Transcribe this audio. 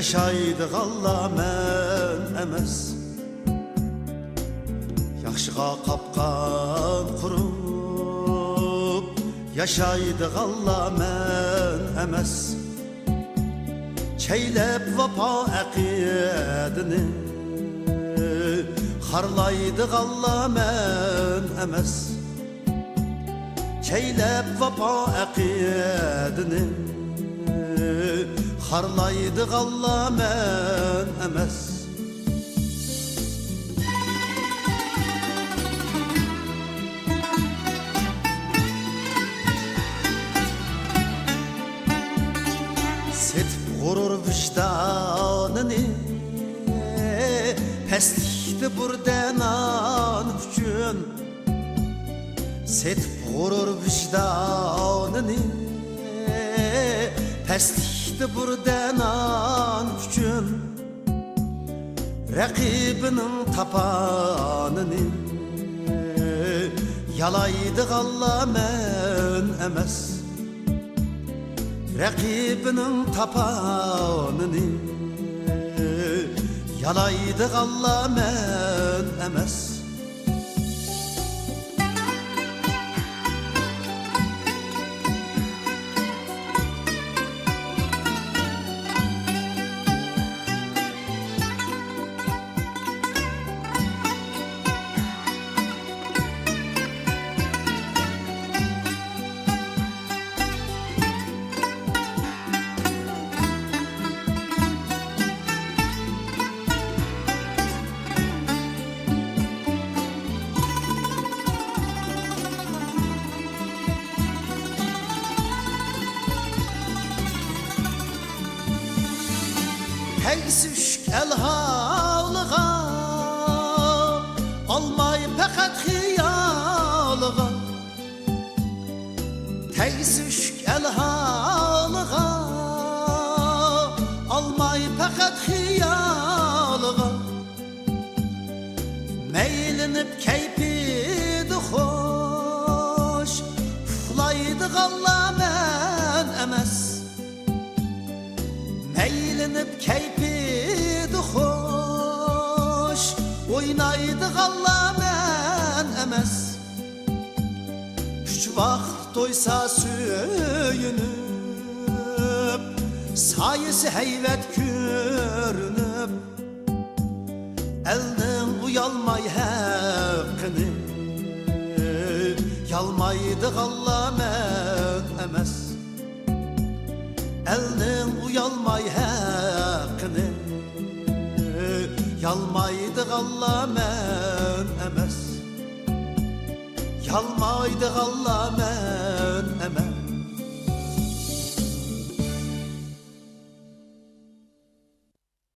yaşaydık Allah men emes. Yaxşığa qapqan qurup yaşaydık Allah men emes. Çeylep vapa aqidini xarlaydık Allah men emes. Çeylep vapa aqidini xarlaydık Allah men emes. Setip gurur vicdanını pestlikti burdanan üçün. Setip gurur vicdanını pestlikti burdanan üçün. Rakibinin tapanını yalaydık Allah men emes. Rakibinin tapanını yalaydık Allah men emes. Teysüşk elhalığa almay pekat hiyalığa. Teysüşk elhalığa almay pekat hiyalığa. Meylinip keypidi hoş uflaydık Allah men emes. Meylinip keypidi hoş oynaydık Allah men emes. Üç vakt doysa söyünüp sayısı heyvet görünüp elden uyalmay hakkını yalmaydık Allah men emes. Elden uyalmay hakkını yalmaydık Allah men. Yalmaydık Allah men